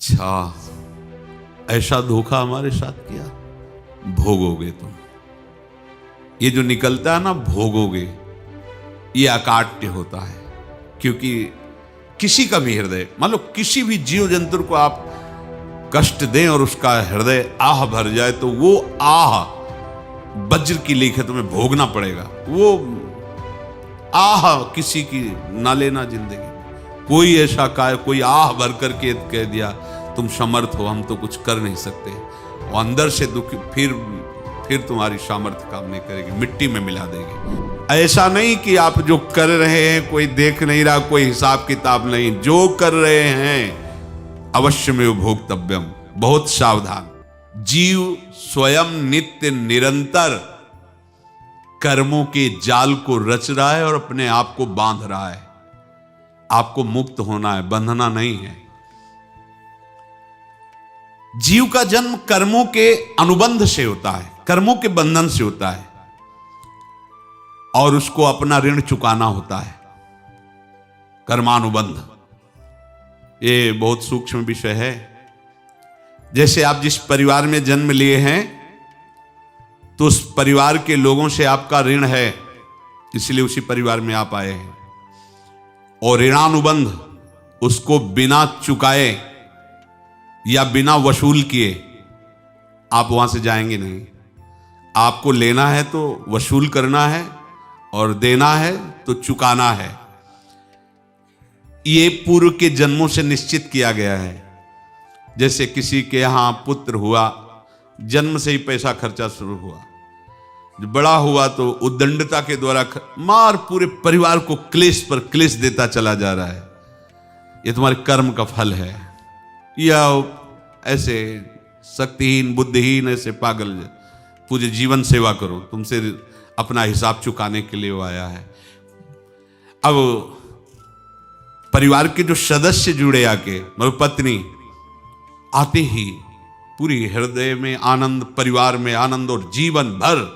अच्छा, ऐसा धोखा हमारे साथ किया, भोगोगे तुम। ये जो निकलता है ना भोगोगे, ये अकाट्य होता है। क्योंकि किसी का भी हृदय, मान लो किसी भी जीव जंतु को आप कष्ट दें और उसका हृदय आह भर जाए, तो वो आह वज्र की लीक है, तुम्हें भोगना पड़ेगा। वो आह किसी की ना लेना जिंदगी। कोई ऐसा कोई आह भर करके कह दिया तुम समर्थ हो, हम तो कुछ कर नहीं सकते, वो अंदर से दुखी, फिर तुम्हारी सामर्थ्य काम नहीं करेगी, मिट्टी में मिला देगी। ऐसा नहीं कि आप जो कर रहे हैं कोई देख नहीं रहा, कोई हिसाब किताब नहीं, जो कर रहे हैं अवश्य में भोक्तव्यम। बहुत सावधान। जीव स्वयं नित्य निरंतर कर्मों के जाल को रच रहा है और अपने आप को बांध रहा है। आपको मुक्त होना है, बंधना नहीं है। जीव का जन्म कर्मों के अनुबंध से होता है, कर्मों के बंधन से होता है, और उसको अपना ऋण चुकाना होता है। कर्मानुबंध ये बहुत सूक्ष्म विषय है। जैसे आप जिस परिवार में जन्म लिए हैं, तो उस परिवार के लोगों से आपका ऋण है, इसलिए उसी परिवार में आप आए हैं। और ऋणानुबंध उसको बिना चुकाए या बिना वसूल किए आप वहां से जाएंगे नहीं। आपको लेना है तो वसूल करना है, और देना है तो चुकाना है। ये पूर्व के जन्मों से निश्चित किया गया है। जैसे किसी के यहां पुत्र हुआ, जन्म से ही पैसा खर्चा शुरू हुआ, बड़ा हुआ तो उद्दंडता के द्वारा मार पूरे परिवार को क्लेश पर क्लेश देता चला जा रहा है। ये तुम्हारे कर्म का फल है। या ऐसे शक्तिहीन बुद्धिहीन ऐसे पागल पूरे जीवन सेवा करो, तुमसे अपना हिसाब चुकाने के लिए वो आया है। अब परिवार के जो सदस्य जुड़े आके, मतलब पत्नी आते ही पूरी हृदय में आनंद, परिवार में आनंद, और जीवन भर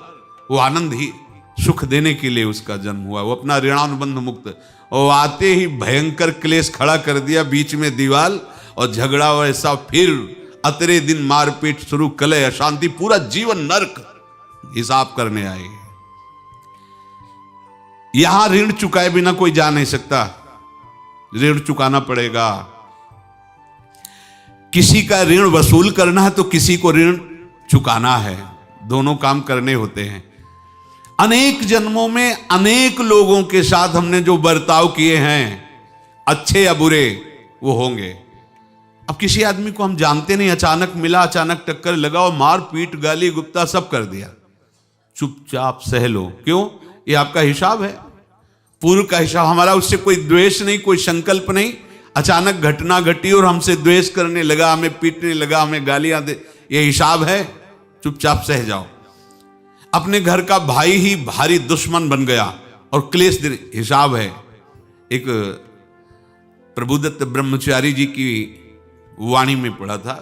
वो आनंद ही सुख देने के लिए उसका जन्म हुआ। वो अपना ऋणानुबंध मुक्त, और आते ही भयंकर क्लेश खड़ा कर दिया, बीच में दीवार और झगड़ा वैसा, फिर अतरे दिन मारपीट शुरू, कलह अशांति, पूरा जीवन नरक हिसाब करने आए। यहां ऋण चुकाए बिना कोई जा नहीं सकता, ऋण चुकाना पड़ेगा। किसी का ऋण वसूल करना है तो किसी को ऋण चुकाना है, दोनों काम करने होते हैं। अनेक जन्मों में अनेक लोगों के साथ हमने जो बर्ताव किए हैं, अच्छे या बुरे, वो होंगे। अब किसी आदमी को हम जानते नहीं, अचानक मिला, अचानक टक्कर लगा और मार पीट गाली गुप्ता सब कर दिया, चुपचाप सह लो। क्यों? ये आपका हिसाब है, पूर्व का हिसाब। हमारा उससे कोई द्वेष नहीं, कोई संकल्प नहीं। अचानक घटना घटी और हमसे द्वेष करने लगा, हमें पीटने लगा, हमें गालियां दे, ये हिसाब है, चुपचाप सह जाओ। अपने घर का भाई ही भारी दुश्मन बन गया और क्लेश दे, हिसाब है। एक प्रभुदत्त ब्रह्मचारी जी की वाणी में पढ़ा था,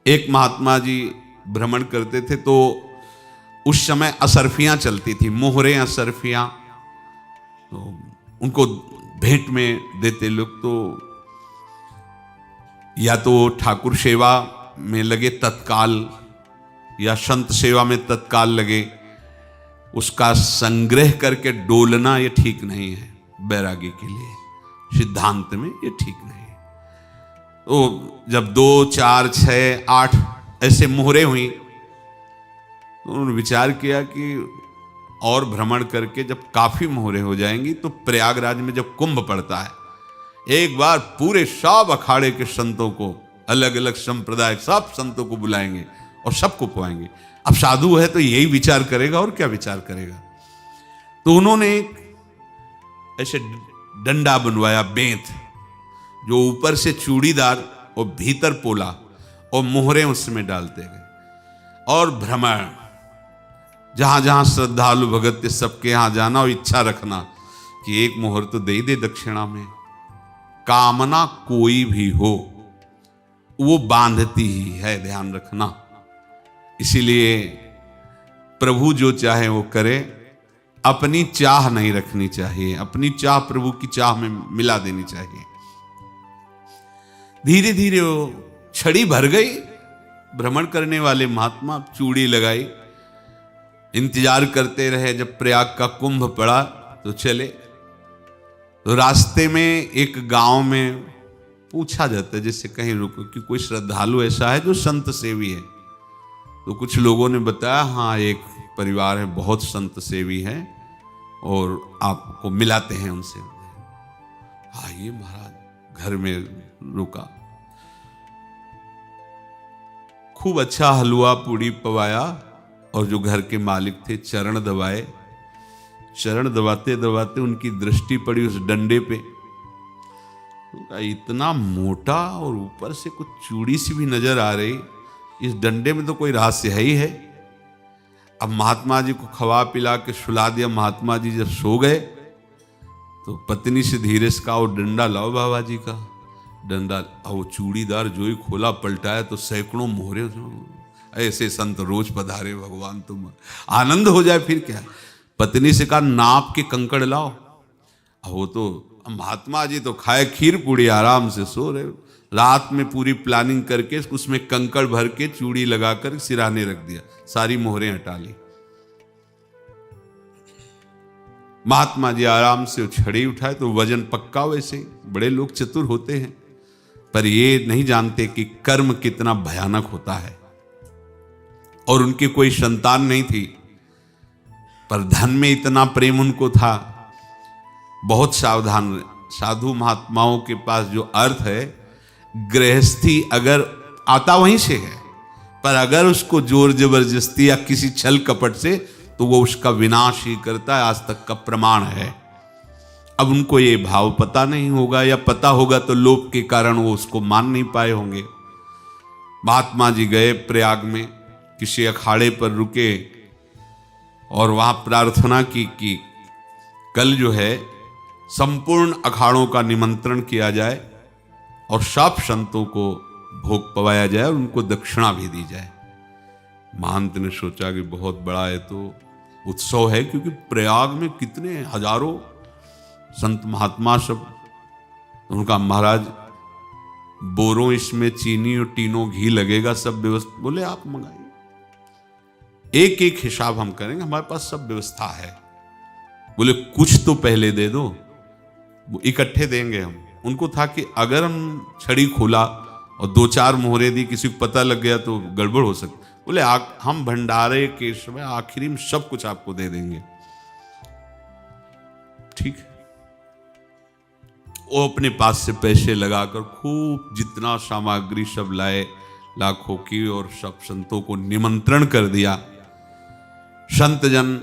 एक महात्मा जी भ्रमण करते थे, तो उस समय असरफियां चलती थी, मोहरें असरफियां, तो उनको भेंट में देते लोग। तो या तो ठाकुर सेवा में लगे तत्काल, या संत सेवा में तत्काल लगे, उसका संग्रह करके डोलना ये ठीक नहीं है। बैरागी के लिए सिद्धांत में ये ठीक नहीं। तो जब 2, 4, 6, 8 ऐसे मोहरे हुई, तो उन्होंने विचार किया कि और भ्रमण करके जब काफी मोहरे हो जाएंगी, तो प्रयागराज में जब कुंभ पड़ता है, एक बार पूरे सब अखाड़े के संतों को, अलग अलग संप्रदाय सब संतों को बुलाएंगे और सबको पुआएंगे। अब साधु है तो यही विचार करेगा, और क्या विचार करेगा। तो उन्होंने ऐसे डंडा बनवाया, बेंत, जो ऊपर से चूड़ीदार और भीतर पोला, और मोहरे उसमें डालते गए। और भ्रमण, जहां जहां श्रद्धालु भगत थे सबके यहां जाना और इच्छा रखना कि एक मोहर तो दे दे दक्षिणा में। कामना कोई भी हो वो बांधती ही है, ध्यान रखना। इसीलिए प्रभु जो चाहे वो करे, अपनी चाह नहीं रखनी चाहिए, अपनी चाह प्रभु की चाह में मिला देनी चाहिए। धीरे धीरे वो छड़ी भर गई। भ्रमण करने वाले महात्मा चूड़ी लगाई, इंतजार करते रहे। जब प्रयाग का कुंभ पड़ा तो चले। तो रास्ते में एक गांव में पूछा जाता है, जैसे कहीं रुको कि कोई श्रद्धालु ऐसा है जो संत सेवी है। तो कुछ लोगों ने बताया, हाँ एक परिवार है बहुत संत सेवी है और आपको मिलाते हैं उनसे। आइए महाराज, घर में रुका। खूब अच्छा हलवा पूड़ी पवाया और जो घर के मालिक थे चरण दबाए। चरण दबाते दबाते उनकी दृष्टि पड़ी उस डंडे पे। इतना मोटा और ऊपर से कुछ चूड़ी सी भी नजर आ रही, इस डंडे में तो कोई रहस्य है ही है। अब महात्मा जी को खवा पिला के सुला दिया। महात्मा जी जब सो गए तो पत्नी से धीरे से कहा, वो डंडा लाओ बाबा जी का। डंडा, वो चूड़ीदार जो ही खोला पलटाया तो सैकड़ों मोहरे। ऐसे संत रोज पधारे भगवान, तुम आनंद हो जाए फिर क्या। पत्नी से कहा, नाप के कंकड़ लाओ। वो तो महात्मा जी तो खाए खीर पूड़ी, आराम से सो रहे। रात में पूरी प्लानिंग करके उसमें कंकड़ भर के चूड़ी लगाकर सिराने रख दिया, सारी मोहरें हटा ली। महात्मा जी आराम से छड़ी उठाए तो वजन पक्का। वैसे बड़े लोग चतुर होते हैं, पर ये नहीं जानते कि कर्म कितना भयानक होता है। और उनकी कोई संतान नहीं थी, पर धन में इतना प्रेम उनको था। बहुत सावधान। साधु महात्माओं के पास जो अर्थ है, गृहस्थी अगर आता वहीं से है, पर अगर उसको जोर जबरदस्ती या किसी छल कपट से, तो वो उसका विनाश ही करता है। आज तक का प्रमाण है। अब उनको ये भाव पता नहीं होगा, या पता होगा तो लोभ के कारण वो उसको मान नहीं पाए होंगे। महात्मा जी गए प्रयाग में, किसी अखाड़े पर रुके और वहां प्रार्थना की कि कल जो है संपूर्ण अखाड़ों का निमंत्रण किया जाए और सब संतों को भोग पवाया जाए और उनको दक्षिणा भी दी जाए। महंत ने सोचा कि बहुत बड़ा है तो उत्सव है, क्योंकि प्रयाग में कितने हजारों संत महात्मा सब। उनका महाराज बोरों इसमें चीनी और तीनों घी लगेगा, सब व्यवस्था। बोले आप मंगाइए, एक एक हिसाब हम करेंगे, हमारे पास सब व्यवस्था है। बोले कुछ तो पहले दे दो, वो इकट्ठे देंगे हम। उनको था कि अगर हम छड़ी खोला और दो चार मोहरे दी, किसी को पता लग गया तो गड़बड़ हो सकती। बोले हम भंडारे के समय आखिरी में सब कुछ आपको दे देंगे। ठीक है। वो अपने पास से पैसे लगाकर खूब जितना सामग्री सब लाए, लाखों की, और सब संतों को निमंत्रण कर दिया। संत जन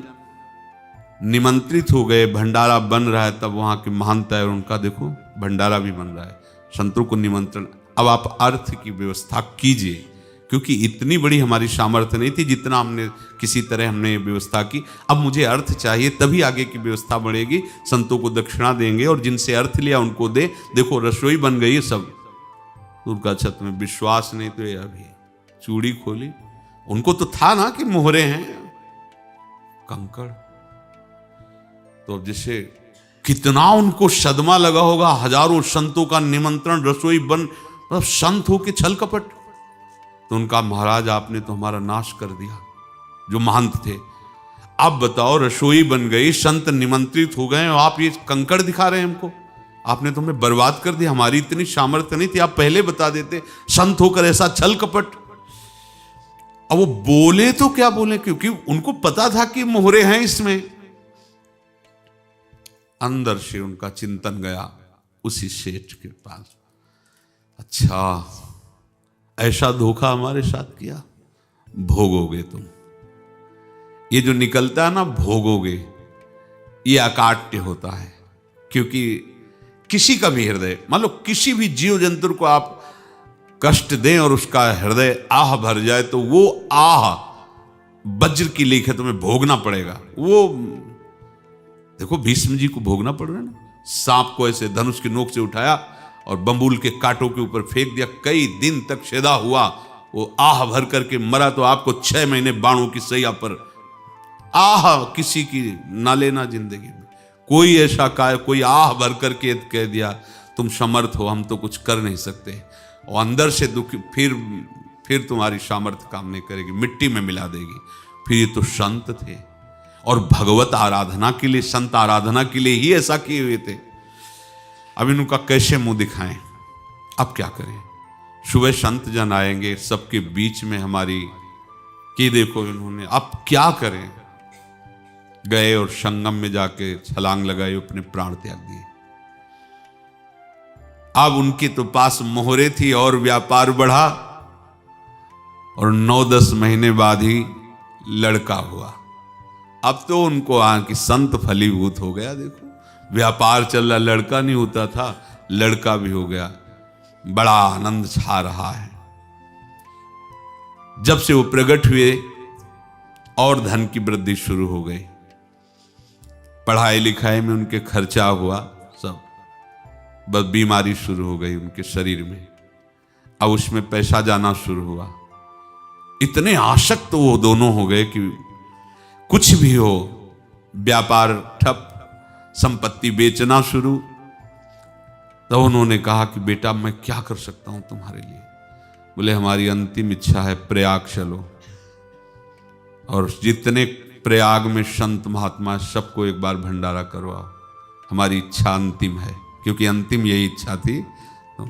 निमंत्रित हो गए। भंडारा बन रहा है, तब वहां के महंत है और उनका देखो भंडारा भी बन रहा है, संतों को निमंत्रण। अब आप अर्थ की व्यवस्था कीजिए, क्योंकि इतनी बड़ी हमारी सामर्थ्य नहीं थी जितना हमने किसी तरह हमने व्यवस्था की। अब मुझे अर्थ चाहिए, तभी आगे की व्यवस्था बढ़ेगी। संतों को दक्षिणा देंगे और जिनसे अर्थ लिया उनको दे। देखो रसोई बन गई है सब। उनका छत में विश्वास नहीं तो ये अभी चूड़ी खोली। उनको तो था ना कि मोहरे हैं, कंकड़। तो जैसे कितना उनको सदमा लगा होगा। हजारों संतों का निमंत्रण, रसोई बन, मतलब संत हो के छल कपट। तो उनका महाराज आपने तो हमारा नाश कर दिया, जो महंत थे। अब बताओ रसोई बन गई, संत निमंत्रित हो गए और आप ये कंकड़ दिखा रहे हैं हमको। आपने तो हमें बर्बाद कर दिया। हमारी इतनी सामर्थ्य नहीं थी, आप पहले बता देते। संत होकर ऐसा छल कपट। अब वो बोले तो क्या बोले, क्योंकि उनको पता था कि मोहरे हैं इसमें। अंदर से उनका चिंतन गया उसी सेठ के पास, अच्छा ऐसा धोखा हमारे साथ किया, भोगोगे तुम। ये जो निकलता है ना भोगोगे, ये अकाट्य होता है। क्योंकि किसी का भी हृदय, मान लो किसी भी जीव जंतु को आप कष्ट दें और उसका हृदय आह भर जाए, तो वो आह वज्र की लेख है, तुम्हें भोगना पड़ेगा। वो देखो भीष्म जी को भोगना पड़ रहा है ना। सांप को ऐसे धनुष की नोक से उठाया और बंबूल के कांटों के ऊपर फेंक दिया, कई दिन तक छेदा हुआ, वो आह भर करके मरा। तो आपको 6 महीने बाणों की सैया पर आह किसी की ना लेना जिंदगी में। कोई ऐसा कोई आह भर करके कह दिया तुम समर्थ हो, हम तो कुछ कर नहीं सकते। और अंदर से दुखी, फिर तुम्हारी सामर्थ्य काम नहीं करेगी, मिट्टी में मिला देगी। फिर ये तो संत थे और भगवत आराधना के लिए, संत आराधना के लिए ही ऐसा किए हुए थे। अब इनका कैसे मुंह दिखाएं, अब क्या करें। सुबह संत जन आएंगे, सबके बीच में हमारी कि देखो इन्होंने, अब क्या करें। गए और संगम में जाके छलांग लगाई, अपने प्राण त्याग दिए। अब उनके तो पास मोहरे थी और व्यापार बढ़ा, और 9-10 महीने बाद ही लड़का हुआ। अब तो उनको कि संत फलीभूत हो गया। देखो व्यापार चल रहा, लड़का नहीं होता था, लड़का भी हो गया, बड़ा आनंद छा रहा है। जब से वो प्रकट हुए और धन की वृद्धि शुरू हो गई, पढ़ाई लिखाई में उनके खर्चा हुआ सब, बस बीमारी शुरू हो गई उनके शरीर में। अब उसमें पैसा जाना शुरू हुआ। इतने आसक्त तो वो दोनों हो गए कि कुछ भी हो, व्यापार ठप, संपत्ति बेचना शुरू। तो उन्होंने कहा कि बेटा मैं क्या कर सकता हूं तुम्हारे लिए। बोले हमारी अंतिम इच्छा है प्रयाग चलो, और जितने प्रयाग में संत महात्मा सबको एक बार भंडारा करवाओ, हमारी इच्छा अंतिम है। क्योंकि अंतिम यही इच्छा थी। तो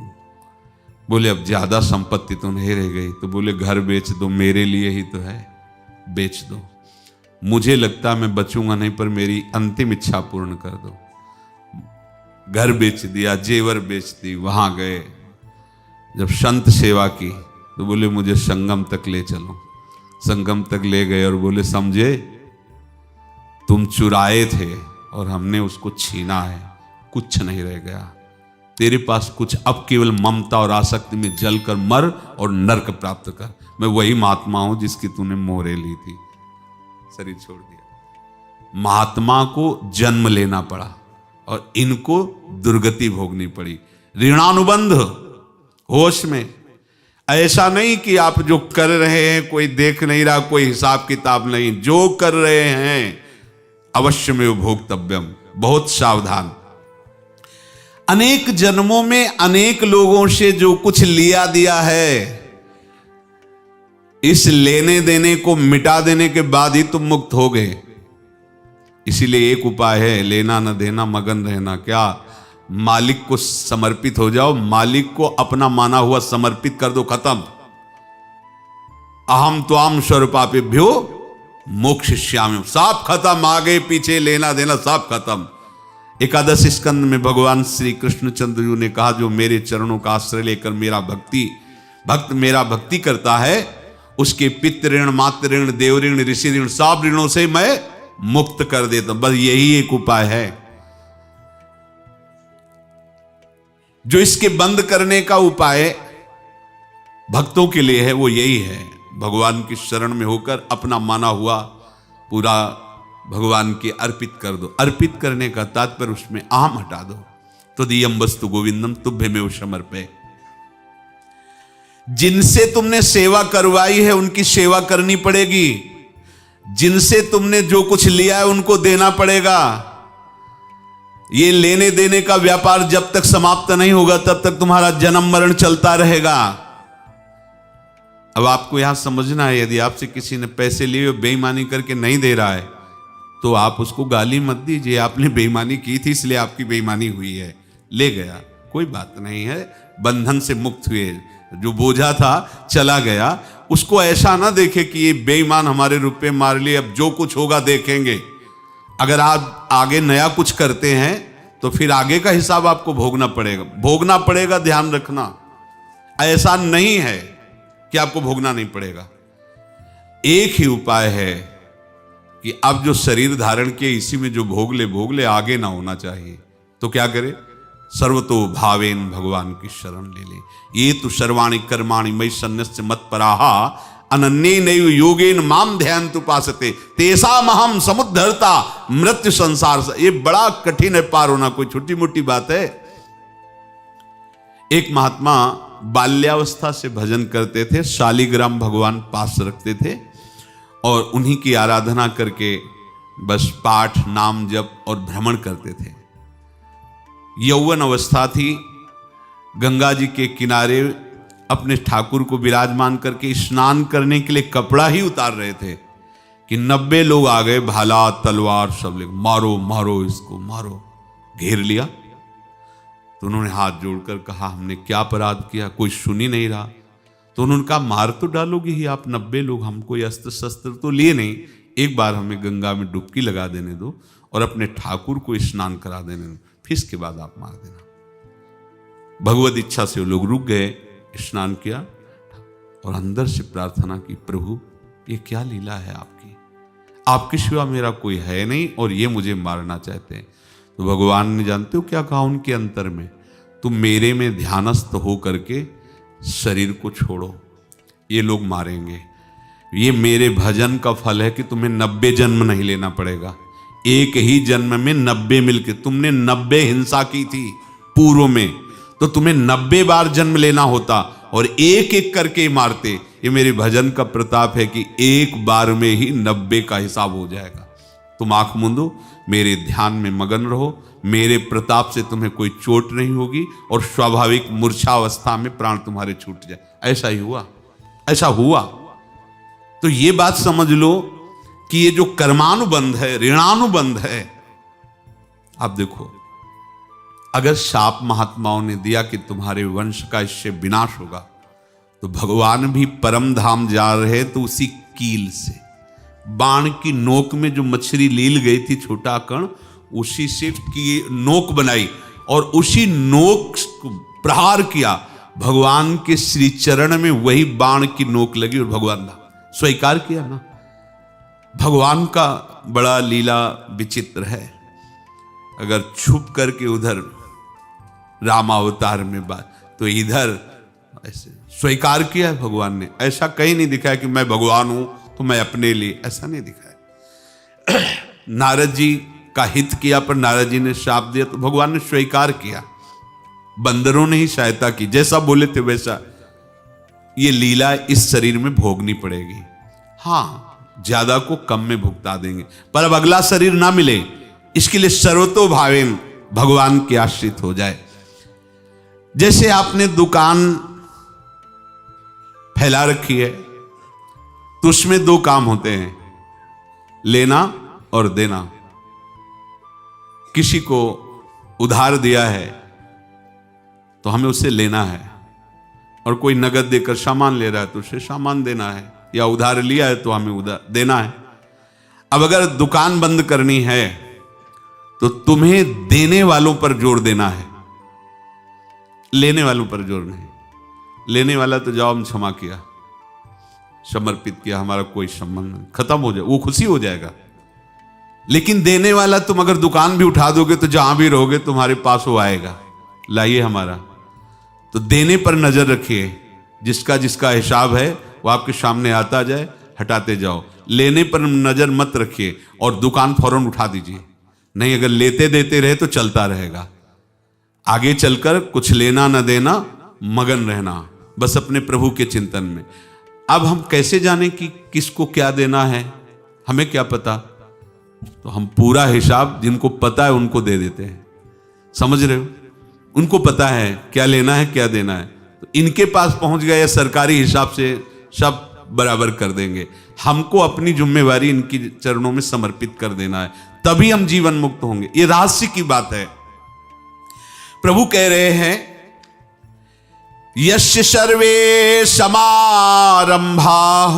बोले अब ज्यादा संपत्ति तो नहीं रह गई। तो बोले घर बेच दो, मेरे लिए ही तो है, बेच दो। मुझे लगता मैं बचूंगा नहीं, पर मेरी अंतिम इच्छा पूर्ण कर दो। घर बेच दिया, जेवर बेच दी। वहां गए, जब संत सेवा की तो बोले मुझे संगम तक ले चलो। संगम तक ले गए और बोले समझे तुम चुराए थे और हमने उसको छीना है, कुछ नहीं रह गया तेरे पास कुछ, अब केवल ममता और आसक्ति में जल कर मर और नरक प्राप्त कर। मैं वही महात्मा हूं जिसकी तूने मोहरे ली थी, शरीर छोड़ दिया। महात्मा को जन्म लेना पड़ा और इनको दुर्गति भोगनी पड़ी। ऋणानुबंध, होश में। ऐसा नहीं कि आप जो कर रहे हैं कोई देख नहीं रहा, कोई हिसाब किताब नहीं, जो कर रहे हैं अवश्य में भोक्तव्यम। बहुत सावधान। अनेक जन्मों में अनेक लोगों से जो कुछ लिया दिया है, इस लेने देने को मिटा देने के बाद ही तुम मुक्त हो गए। इसीलिए एक उपाय है, लेना न देना मगन रहना। क्या? मालिक को समर्पित हो जाओ, मालिक को अपना माना हुआ समर्पित कर दो, खत्म। अहम त्वाम स्वरूपापेभ्यो मोक्षयिष्यामि, सब खत्म। आगे पीछे लेना देना सब खत्म। एकादश स्कंद में भगवान श्री कृष्णचंद्र जी ने कहा जो मेरे चरणों का आश्रय लेकर भक्त मेरा भक्ति करता है, उसके पितृ ऋण, मातृ ऋण, देव ऋण, ऋषि ऋण, सब ऋणों से मैं मुक्त कर देता हूं। बस यही एक उपाय है जो इसके बंद करने का उपाय भक्तों के लिए है, वो यही है। भगवान की शरण में होकर अपना माना हुआ पूरा भगवान के अर्पित कर दो। अर्पित करने का तात्पर्य उसमें अहम हटा दो। तो दियम वस्तु गोविंदम तुभ्यमेव समर्पये। जिनसे तुमने सेवा करवाई है उनकी सेवा करनी पड़ेगी। जिनसे तुमने जो कुछ लिया है उनको देना पड़ेगा। ये लेने देने का व्यापार जब तक समाप्त नहीं होगा तब तक तुम्हारा जन्म मरण चलता रहेगा। अब आपको यहां समझना है, यदि आपसे किसी ने पैसे लिए बेईमानी करके नहीं दे रहा है तो आप उसको गाली मत दीजिए। आपने बेईमानी की थी इसलिए आपकी बेईमानी हुई है, ले गया, कोई बात नहीं है, बंधन से मुक्त हुए। जो बोझा था चला गया। उसको ऐसा ना देखे कि ये बेईमान हमारे रुपए मार लिए, अब जो कुछ होगा देखेंगे। अगर आप आगे नया कुछ करते हैं तो फिर आगे का हिसाब आपको भोगना पड़ेगा, ध्यान रखना। ऐसा नहीं है कि आपको भोगना नहीं पड़ेगा। एक ही उपाय है कि अब जो शरीर धारण किए इसी में जो भोग ले, आगे ना होना चाहिए। तो क्या करे? सर्वतो भावेन भगवान की शरण ले ले। ये तो सर्वाणि कर्माणि मयि सन्न्यस्य मत्पराहा अनन्येनैव योगेन माम ध्यायन्तु उपासते तेषामहं समुद्धर्ता मृत्यु संसार से। ये बड़ा कठिन है पार होना, कोई छोटी मोटी बात है। एक महात्मा बाल्यावस्था से भजन करते थे, शालिग्राम भगवान पास रखते थे और उन्हीं की आराधना करके बस पाठ, नाम, जप और भ्रमण करते थे। यौवन अवस्था थी, गंगा जी के किनारे अपने ठाकुर को विराजमान करके स्नान करने के लिए कपड़ा ही उतार रहे थे कि 90 लोग आ गए, भाला तलवार सब ले, मारो मारो इसको मारो, घेर लिया। तो उन्होंने हाथ जोड़कर कहा हमने क्या अपराध किया, कोई सुन ही नहीं रहा। तो उन्होंने कहा मार तो डालोगे ही आप, 90 लोग, हम कोई अस्त्र शस्त्र तो लिए नहीं, एक बार हमें गंगा में डुबकी लगा देने दो और अपने ठाकुर को स्नान करा देने दो, फिर इसके बाद आप मार देना। भगवत इच्छा से वो लोग रुक गए, स्नान किया और अंदर से प्रार्थना की, प्रभु ये क्या लीला है आपकी, आपके सिवा मेरा कोई है नहीं और ये मुझे मारना चाहते हैं। तो भगवान ने जानते हो क्या कहा उनके अंतर में, तुम मेरे में ध्यानस्थ हो करके शरीर को छोड़ो, ये लोग मारेंगे, ये मेरे भजन का फल है कि तुम्हें 90 जन्म नहीं लेना पड़ेगा, एक ही जन्म में 90 मिलके, तुमने 90 हिंसा की थी पूर्व में, तो तुम्हें 90 बार जन्म लेना होता और एक एक करके मारते। ये मेरे भजन का प्रताप है कि एक बार में ही 90 का हिसाब हो जाएगा। तुम आंख मूंदो, मेरे ध्यान में मगन रहो, मेरे प्रताप से तुम्हें कोई चोट नहीं होगी और स्वाभाविक मूर्छावस्था में प्राण तुम्हारे छूट जाए। ऐसा ही हुआ, ऐसा हुआ। तो ये बात समझ लो कि ये जो कर्मानुबंध है, ऋणानुबंध है। आप देखो, अगर शाप महात्माओं ने दिया कि तुम्हारे वंश का इससे विनाश होगा, तो भगवान भी परम धाम जा रहे तो उसी कील से, बाण की नोक में जो मछली लील गई थी छोटा कण, उसी से की नोक बनाई और उसी नोक को प्रहार किया, भगवान के श्री चरण में वही बाण की नोक लगी और भगवान स्वीकार किया ना। भगवान का बड़ा लीला विचित्र है। अगर छुप करके उधर रामावतार में बात, तो इधर ऐसे स्वीकार किया है भगवान ने। ऐसा कहीं नहीं दिखाया कि मैं भगवान हूं तो मैं अपने लिए, ऐसा नहीं दिखाया। नारद जी का हित किया पर नारद जी ने शाप दिया तो भगवान ने स्वीकार किया। बंदरों ने ही सहायता की, जैसा बोले थे वैसा। ये लीला इस शरीर में भोगनी पड़ेगी। हाँ, ज्यादा को कम में भुगता देंगे, पर अब अगला शरीर ना मिले इसके लिए सर्वतो भावेन भगवान के आश्रित हो जाए। जैसे आपने दुकान फैला रखी है तो उसमें दो काम होते हैं, लेना और देना। किसी को उधार दिया है तो हमें उसे लेना है, और कोई नगद देकर सामान ले रहा है तो उसे सामान देना है, या उधार लिया है तो हमें उधार देना है। अब अगर दुकान बंद करनी है तो तुम्हें देने वालों पर जोर देना है, लेने वालों पर जोर नहीं। लेने वाला तो जाओ हम क्षमा किया, समर्पित किया, हमारा कोई संबंध नहीं, खत्म हो जाए, वो खुशी हो जाएगा। लेकिन देने वाला तुम अगर दुकान भी उठा दोगे तो जहां भी रहोगे तुम्हारे पास वो आएगा, लाइए हमारा। तो देने पर नजर रखिए, जिसका जिसका हिसाब है वो आपके सामने आता जाए, हटाते जाओ। लेने पर नजर मत रखिए और दुकान फौरन उठा दीजिए, नहीं अगर लेते देते रहे तो चलता रहेगा। आगे चलकर कुछ लेना न देना, मगन रहना बस अपने प्रभु के चिंतन में। अब हम कैसे जाने कि किसको क्या देना है, हमें क्या पता? तो हम पूरा हिसाब जिनको पता है उनको दे देते हैं, समझ रहे हो? उनको पता है क्या लेना है क्या देना है, तो इनके पास पहुंच गए, या सरकारी हिसाब से सब बराबर कर देंगे। हमको अपनी जिम्मेवारी इनकी चरणों में समर्पित कर देना है, तभी हम जीवन मुक्त होंगे। ये रहस्य की बात है। प्रभु कह रहे हैं, यस्य सर्वे समारंभाः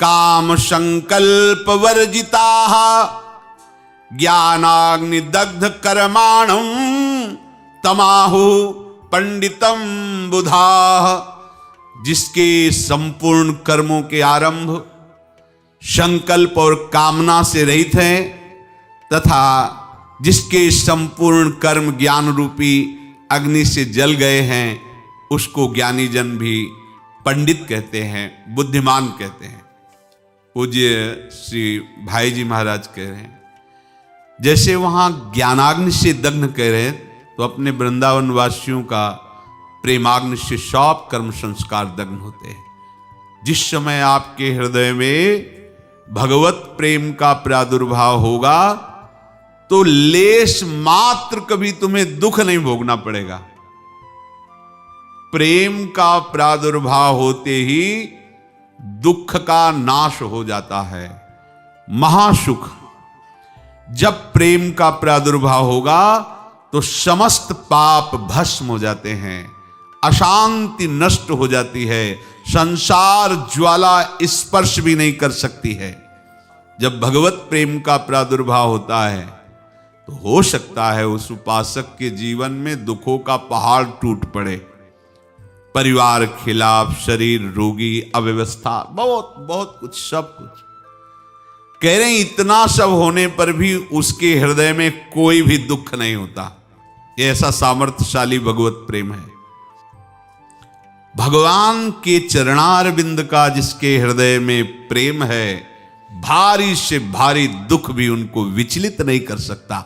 काम संकल्प वर्जिताः ज्ञानाग्नि दग्ध कर्माणं तमाहु पंडितम बुधाः। जिसके संपूर्ण कर्मों के आरंभ संकल्प और कामना से रहित हैं, तथा जिसके संपूर्ण कर्म ज्ञान रूपी अग्नि से जल गए हैं, उसको ज्ञानी जन भी पंडित कहते हैं, बुद्धिमान कहते हैं। पूज्य श्री भाई जी महाराज कह रहे हैं, जैसे वहां ज्ञानाग्नि से दग्ध कह रहे हैं, तो अपने वृंदावन वासियों का प्रेमाग्नि से सब कर्म संस्कार दग्ध होते हैं। जिस समय आपके हृदय में भगवत प्रेम का प्रादुर्भाव होगा तो लेश मात्र कभी तुम्हें दुख नहीं भोगना पड़ेगा। प्रेम का प्रादुर्भाव होते ही दुख का नाश हो जाता है। महासुख। जब प्रेम का प्रादुर्भाव होगा तो समस्त पाप भस्म हो जाते हैं, अशांति नष्ट हो जाती है, संसार ज्वाला स्पर्श भी नहीं कर सकती है। जब भगवत प्रेम का प्रादुर्भाव होता है तो हो सकता है उस उपासक के जीवन में दुखों का पहाड़ टूट पड़े, परिवार खिलाफ, शरीर रोगी, अव्यवस्था, बहुत बहुत कुछ, सब कुछ। कह रहे हैं इतना सब होने पर भी उसके हृदय में कोई भी दुख नहीं होता। ये ऐसा सामर्थ्यशाली भगवत प्रेम है। भगवान के चरणारविंद का जिसके हृदय में प्रेम है, भारी से भारी दुख भी उनको विचलित नहीं कर सकता।